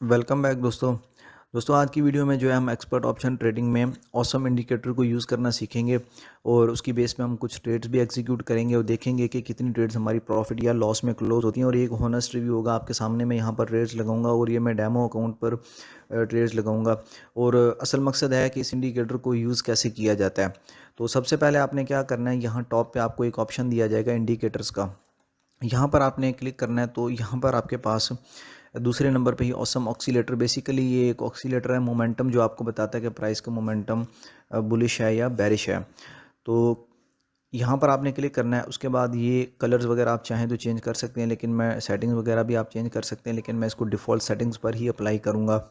Welcome back दोस्तों। आज की वीडियो में जो है हम एक्सपर्ट ऑप्शन ट्रेडिंग में ऑसम इंडिकेटर को यूज़ करना सीखेंगे और उसकी बेस पे हम कुछ ट्रेड्स भी एग्जीक्यूट करेंगे और देखेंगे कि कितनी ट्रेड्स हमारी प्रॉफिट या लॉस में क्लोज होती हैं। और ये एक होनेस्ट रिव्यू होगा आपके सामने। मैं यहाँ पर ट्रेड्स लगाऊंगा और ये मैं डेमो अकाउंट पर ट्रेड्स लगाऊंगा और असल मकसद है कि इस इंडिकेटर को यूज़ कैसे किया जाता है। तो सबसे पहले आपने क्या करना है, यहाँ टॉप पर आपको एक ऑप्शन दिया जाएगा इंडिकेटर्स का। यहाँ पर आपने क्लिक करना है तो यहाँ पर आपके पास दूसरे नंबर पे ही ऑसम ऑक्सीलेटर। बेसिकली ये एक ऑक्सीलेटर है, मोमेंटम जो आपको बताता है कि प्राइस का मोमेंटम बुलिश है या बेरिश है। तो यहाँ पर आपने क्लिक करना है। उसके बाद ये कलर्स वगैरह आप चाहें तो चेंज कर सकते हैं, लेकिन मैं सेटिंग्स वगैरह भी आप चेंज कर सकते हैं, लेकिन मैं इसको डिफ़ॉल्ट सेटिंग्स पर ही अप्लाई करूँगा।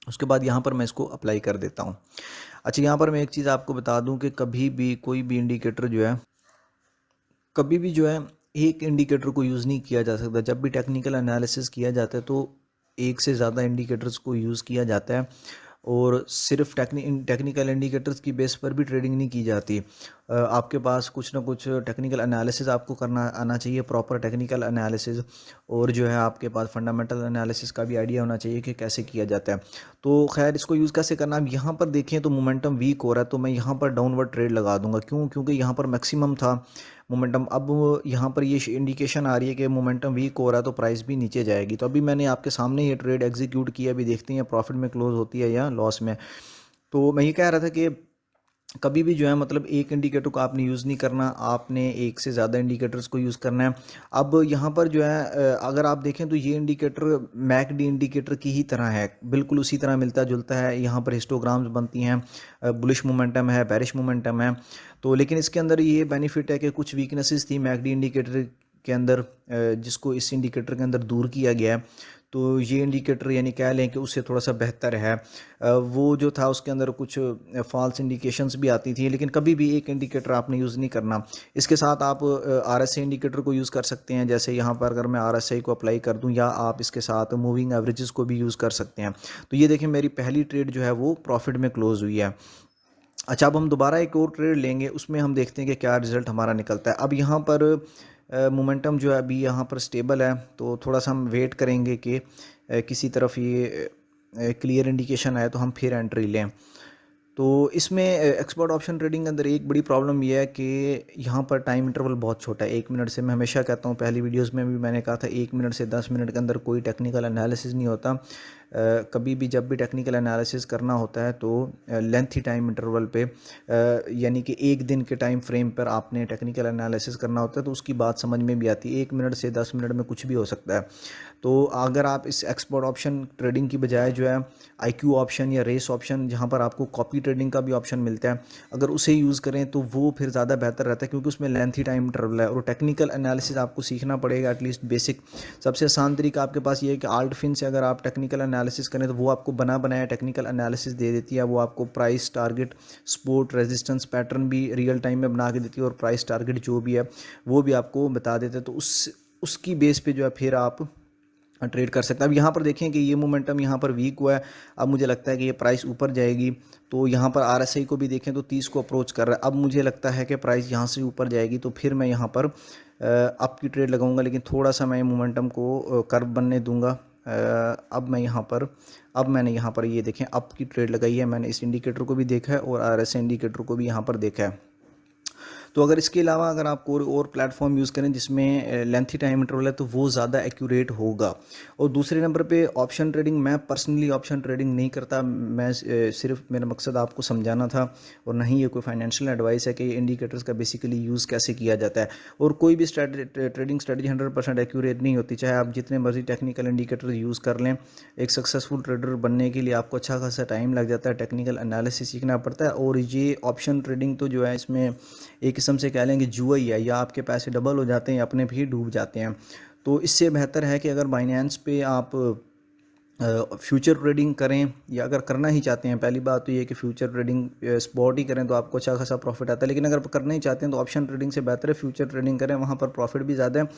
उसके बाद यहाँ पर मैं इसको अप्लाई कर देता हूँ। अच्छा, यहाँ पर मैं एक चीज़ आपको बता दूँ कि कभी भी कोई भी इंडिकेटर जो है, कभी भी जो है एक इंडिकेटर को यूज़ नहीं किया जा सकता। जब भी टेक्निकल एनालिसिस किया जाता है तो एक से ज़्यादा इंडिकेटर्स को यूज़ किया जाता है और सिर्फ टेक्निकल इंडिकेटर्स की बेस पर भी ट्रेडिंग नहीं की जाती। आपके पास कुछ ना कुछ टेक्निकल एनालिसिस आपको करना आना चाहिए, प्रॉपर टेक्निकल एनालिसिस। और जो है आपके पास फंडामेंटल एनालिसिस का भी आइडिया होना चाहिए कि कैसे किया जाता है। तो खैर, इसको यूज़ कैसे करना, अब यहाँ पर देखें तो मोमेंटम वीक हो रहा है तो मैं यहाँ पर डाउनवर्ड ट्रेड लगा दूंगा। क्यों? क्योंकि यहाँ पर मैक्सिमम था मोमेंटम। अब यहाँ पर ये इंडिकेशन आ रही है कि मोमेंटम वीक हो रहा है तो प्राइस भी नीचे जाएगी। तो अभी मैंने आपके सामने ये ट्रेड एग्जीक्यूट किया, अभी देखते हैं प्रॉफिट में क्लोज होती है या लॉस में। तो मैं ये कह रहा था कि कभी भी जो है मतलब एक इंडिकेटर को आपने यूज़ नहीं करना, आपने एक से ज़्यादा इंडिकेटर्स को यूज़ करना है। अब यहाँ पर जो है अगर आप देखें तो ये इंडिकेटर मैकडी इंडिकेटर की ही तरह है, बिल्कुल उसी तरह मिलता जुलता है। यहाँ पर हिस्टोग्राम्स बनती हैं, बुलिश मोमेंटम है, बेरिश मोमेंटम है। तो लेकिन इसके अंदर ये बेनिफिट है कि कुछ वीकनेसेस थी मैकडी इंडिकेटर के अंदर, जिसको इस इंडिकेटर के अंदर दूर किया गया है। तो ये इंडिकेटर यानी कह लें कि उससे थोड़ा सा बेहतर है। वो जो था उसके अंदर कुछ फॉल्स इंडिकेशंस भी आती थी, लेकिन कभी भी एक इंडिकेटर आपने यूज़ नहीं करना। इसके साथ आप आरएसआई इंडिकेटर को यूज़ कर सकते हैं। जैसे यहाँ पर अगर मैं आरएसआई को अप्लाई कर दूँ, या आप इसके साथ मूविंग एवरेजेस को भी यूज़ कर सकते हैं। तो ये देखें मेरी पहली ट्रेड जो है वो प्रॉफिट में क्लोज हुई है। अच्छा, अब हम दोबारा एक और ट्रेड लेंगे, उसमें हम देखते हैं कि क्या रिज़ल्ट हमारा निकलता है। अब यहाँ पर मोमेंटम जो है अभी यहाँ पर स्टेबल है, तो थोड़ा सा हम वेट करेंगे कि किसी तरफ ये क्लियर इंडिकेशन आए तो हम फिर एंट्री लें। तो इसमें एक्सपर्ट ऑप्शन ट्रेडिंग के अंदर एक बड़ी प्रॉब्लम यह है कि यहाँ पर टाइम इंटरवल बहुत छोटा है, 1 मिनट से। मैं हमेशा कहता हूँ, पहली वीडियोस में भी मैंने कहा था, 1 मिनट से 10 मिनट के अंदर कोई टेक्निकल एनालिसिस नहीं होता। कभी भी जब भी टेक्निकल एनालिसिस करना होता है तो लेंथी टाइम इंटरवल पे, यानी कि एक दिन के टाइम फ्रेम पर आपने टेक्निकल एनालिसिस करना होता है, तो उसकी बात समझ में भी आती है। 1 मिनट से 10 मिनट में कुछ भी हो सकता है। तो अगर आप इस एक्सपर्ट ऑप्शन ट्रेडिंग की बजाय जो है आईक्यू ऑप्शन या रेस ऑप्शन, जहाँ पर आपको कॉपी ट्रेडिंग का भी ऑप्शन मिलता है, अगर उसे यूज़ करें तो वो फिर ज़्यादा बेहतर रहता है, क्योंकि उसमें लेंथी टाइम इंटरवल है और टेक्निकल एनालिसिस आपको सीखना पड़ेगा एटलीस्ट बेसिक। सबसे आसान तरीका आपके पास ये है कि आल्ट फिन से अगर आप टेक्निकल एनालिसिस करें तो वो आपको बना बनाया टेक्निकल एनालिसिस दे देती है। वो आपको price target, support, resistance pattern भी रियल टाइम में बना के देती है, और प्राइस टारगेट जो भी है वो भी आपको बता देते हैं। तो उसकी बेस पे जो है फिर आप ट्रेड कर सकते हैं। अब यहाँ पर देखें कि ये मोमेंटम यहाँ पर वीक हुआ है। अब मुझे लगता है कि ये प्राइस ऊपर जाएगी। तो यहाँ पर आरएसआई को भी देखें तो 30 को अप्रोच कर रहा है। अब मुझे लगता है कि प्राइस यहाँ से ऊपर जाएगी, तो फिर मैं यहाँ पर अप की ट्रेड लगाऊंगा, लेकिन थोड़ा सा मैं मोमेंटम को कर्व बनने दूंगा। अब मैंने यहाँ पर ये देखें अप की ट्रेड लगाई है। मैंने इस इंडिकेटर को भी देखा है और आरएसआई इंडिकेटर को भी यहाँ पर देखा है। तो अगर इसके अलावा अगर आप कोई और प्लेटफॉर्म यूज़ करें जिसमें लेंथी टाइम इंटरवल है, तो वो ज़्यादा एक्यूरेट होगा। और दूसरे नंबर पे ऑप्शन ट्रेडिंग, मैं पर्सनली ऑप्शन ट्रेडिंग नहीं करता। मैं सिर्फ, मेरा मकसद आपको समझाना था, और नहीं ये कोई फाइनेंशियल एडवाइस है कि इंडिकेटर्स का बेसिकली यूज़ कैसे किया जाता है। और कोई भी ट्रेडिंग स्ट्रेटजी 100% एक्यूरेट नहीं होती, चाहे आप जितने मर्जी टेक्निकल इंडिकेटर यूज़ कर लें। एक सक्सेसफुल ट्रेडर बनने के लिए आपको अच्छा खासा टाइम लग जाता है, टेक्निकल एनालिसिस सीखना पड़ता है। और ये ऑप्शन ट्रेडिंग तो जो है, इसमें एक किस्म से कह लें कि जुआ ही है, या आपके पैसे डबल हो जाते हैं या अपने भी डूब जाते हैं। तो इससे बेहतर है कि अगर बाइनेंस पे आप फ्यूचर ट्रेडिंग करें, या अगर करना ही चाहते हैं, पहली बात तो ये कि फ्यूचर ट्रेडिंग स्पॉट ही करें तो आपको अच्छा खासा प्रॉफिट आता है। लेकिन अगर करना ही चाहते हैं तो ऑप्शन ट्रेडिंग से बेहतर है फ्यूचर ट्रेडिंग करें, वहाँ पर प्रॉफिट भी ज़्यादा है,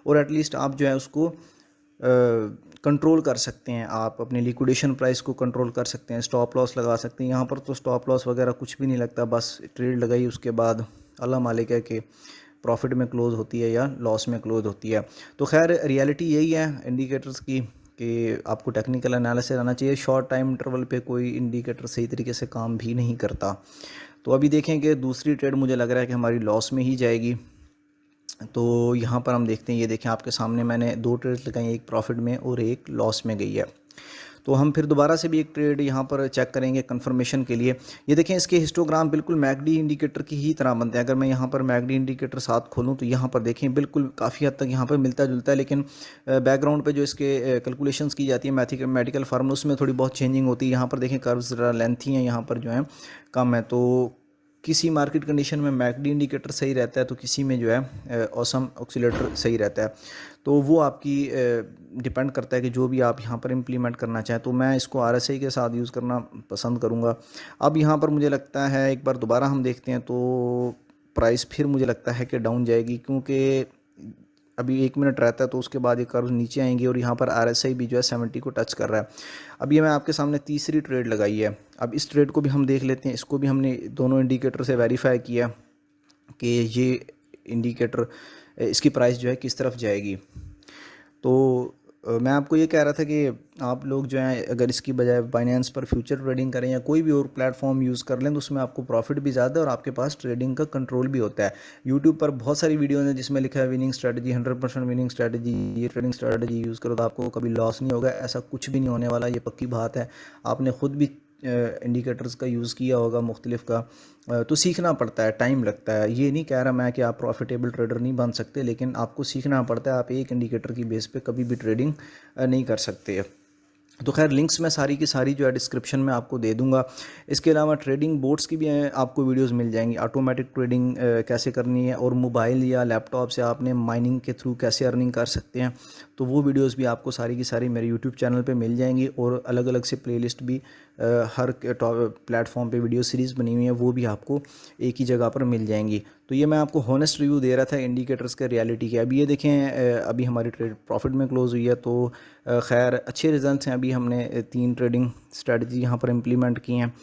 और एटलीस्ट आप जो है उसको कंट्रोल कर सकते हैं। आप अपने लिक्विडेशन प्राइस को कंट्रोल कर सकते हैं, स्टॉप लॉस लगा सकते हैं। यहाँ पर तो स्टॉप लॉस वगैरह कुछ भी नहीं लगता, बस ट्रेड लगाई, उसके बाद अल्लाह मालिक है कि प्रॉफिट में क्लोज होती है या लॉस में क्लोज होती है। तो खैर, रियलिटी यही है इंडिकेटर्स की। कि आपको टेक्निकल एनालिसिस आना चाहिए। शॉर्ट टाइम इंटरवल पे कोई इंडिकेटर सही तरीके से काम भी नहीं करता। तो अभी देखें कि दूसरी ट्रेड मुझे लग रहा है कि हमारी लॉस में ही जाएगी। तो यहाँ पर हम देखते हैं, ये देखें आपके सामने मैंने 2 ट्रेड्स लगाई, एक प्रॉफिट में और एक लॉस में गई है। तो हम फिर दोबारा से भी एक ट्रेड यहाँ पर चेक करेंगे कंफर्मेशन के लिए। ये देखें इसके हिस्टोग्राम बिल्कुल मैकडी इंडिकेटर की ही तरह बनते हैं। अगर मैं यहाँ पर मैकडी इंडिकेटर साथ खोलूँ तो यहाँ पर देखें बिल्कुल काफ़ी हद तक यहाँ पर मिलता जुलता है, लेकिन बैकग्राउंड पे जो इसके कैलकुलेशंस की जाती है मैथमेटिकल फार्मूला, उसमें थोड़ी बहुत चेंजिंग होती है। यहाँ पर देखें कर्व्स ज़रा लेंथी हैं, यहाँ पर जो है कम है। तो किसी मार्केट कंडीशन में मैकडी इंडिकेटर सही रहता है तो किसी में जो है ऑसम ऑक्सीलेटर सही रहता है। तो वो आपकी डिपेंड करता है कि जो भी आप यहाँ पर इम्प्लीमेंट करना चाहें। तो मैं इसको आरएसआई के साथ यूज़ करना पसंद करूँगा। अब यहाँ पर मुझे लगता है एक बार दोबारा हम देखते हैं तो प्राइस फिर मुझे लगता है कि डाउन जाएगी, क्योंकि अभी 1 मिनट रहता है तो उसके बाद ये कर्व नीचे आएंगे और यहाँ पर आरएसआई भी जो है 70 को टच कर रहा है। अब ये मैं आपके सामने तीसरी ट्रेड लगाई है। अब इस ट्रेड को भी हम देख लेते हैं। इसको भी हमने दोनों इंडिकेटर से वेरीफाई किया कि ये इंडिकेटर इसकी प्राइस जो है किस तरफ जाएगी। तो मैं आपको ये कह रहा था कि आप लोग जो हैं अगर इसकी बजाय बाइनेंस पर फ्यूचर ट्रेडिंग करें या कोई भी और प्लेटफॉर्म यूज़ कर लें तो उसमें आपको प्रॉफिट भी ज़्यादा है और आपके पास ट्रेडिंग का कंट्रोल भी होता है। यूट्यूब पर बहुत सारी वीडियोज़ हैं जिसमें लिखा है विनिंग स्ट्रेटजी, 100% विनिंग स्ट्रेटजी, ये ट्रेडिंग स्ट्रेटजी यूज़ करो तो आपको कभी लॉस नहीं होगा। ऐसा कुछ भी नहीं होने वाला, ये पक्की बात है। आपने ख़ुद भी इंडिकेटर्स का यूज़ किया होगा मुख्तलिफ का, तो सीखना पड़ता है, टाइम लगता है। ये नहीं कह रहा मैं कि आप प्रॉफिटेबल ट्रेडर नहीं बन सकते, लेकिन आपको सीखना पड़ता है। आप एक इंडिकेटर की बेस पे कभी भी ट्रेडिंग नहीं कर सकते। तो खैर लिंक्स मैं सारी की सारी जो है डिस्क्रिप्शन में आपको दे दूंगा। इसके अलावा ट्रेडिंग बोर्ड्स की भी आपको वीडियोस मिल जाएंगी, ऑटोमेटिक ट्रेडिंग कैसे करनी है और मोबाइल या लैपटॉप से आपने माइनिंग के थ्रू कैसे अर्निंग कर सकते हैं। तो वो वीडियोस भी आपको सारी की सारी मेरे यूट्यूब चैनल पे मिल जाएंगी और अलग अलग से प्लेलिस्ट भी हर प्लेटफॉर्म पे वीडियो सीरीज़ बनी हुई है, वो भी आपको एक ही जगह पर मिल जाएंगी। तो ये मैं आपको हॉनेस्ट रिव्यू दे रहा था इंडिकेटर्स के रियलिटी के। अभी ये देखें अभी हमारी ट्रेड प्रॉफिट में क्लोज हुई है, तो खैर अच्छे रिजल्ट्स हैं। अभी हमने 3 ट्रेडिंग स्ट्रेटजी यहाँ पर इम्प्लीमेंट की हैं।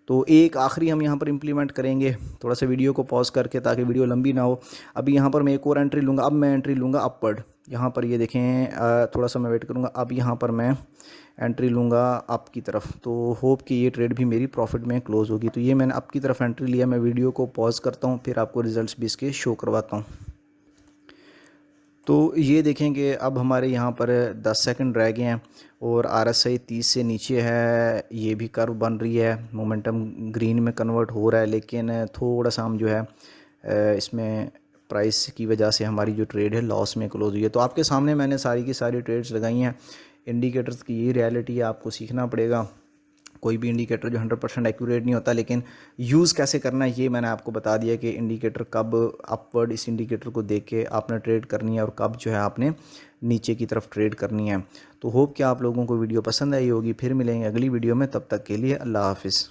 तो एक आखिरी हम यहाँ पर इम्प्लीमेंट करेंगे, थोड़ा सा वीडियो को पॉज करके ताकि वीडियो लंबी ना हो। अभी यहाँ पर मैं एक और एंट्री लूँगा। अब मैं एंट्री लूँगा अपवर्ड। यहाँ पर ये देखें थोड़ा सा मैं वेट करूँगा। अब यहाँ पर मैं एंट्री लूँगा अप की तरफ, तो होप कि ये ट्रेड भी मेरी प्रॉफिट में क्लोज होगी। तो ये मैंने अप की तरफ एंट्री लिया। मैं वीडियो को पॉज करता हूँ, फिर आपको रिजल्ट्स भी इसके शो करवाता हूँ। तो ये देखें कि अब हमारे यहाँ पर 10 सेकंड रह गए हैं और आरएसआई 30 से नीचे है। ये भी कर्व बन रही है, मोमेंटम ग्रीन में कन्वर्ट हो रहा है, लेकिन थोड़ा सा हम जो है इसमें प्राइस की वजह से हमारी जो ट्रेड है लॉस में क्लोज हुई है। तो आपके सामने मैंने सारी की सारी ट्रेड्स लगाई हैं। इंडिकेटर्स की ये रियलिटी है, आपको सीखना पड़ेगा। कोई भी इंडिकेटर जो 100% एक्यूरेट नहीं होता, लेकिन यूज़ कैसे करना है ये मैंने आपको बता दिया कि इंडिकेटर कब अपवर्ड इस इंडिकेटर को देख के आपने ट्रेड करनी है और कब जो है आपने नीचे की तरफ ट्रेड करनी है। तो होप कि आप लोगों को वीडियो पसंद आई होगी। फिर मिलेंगे अगली वीडियो में, तब तक के लिए अल्लाह हाफिज़।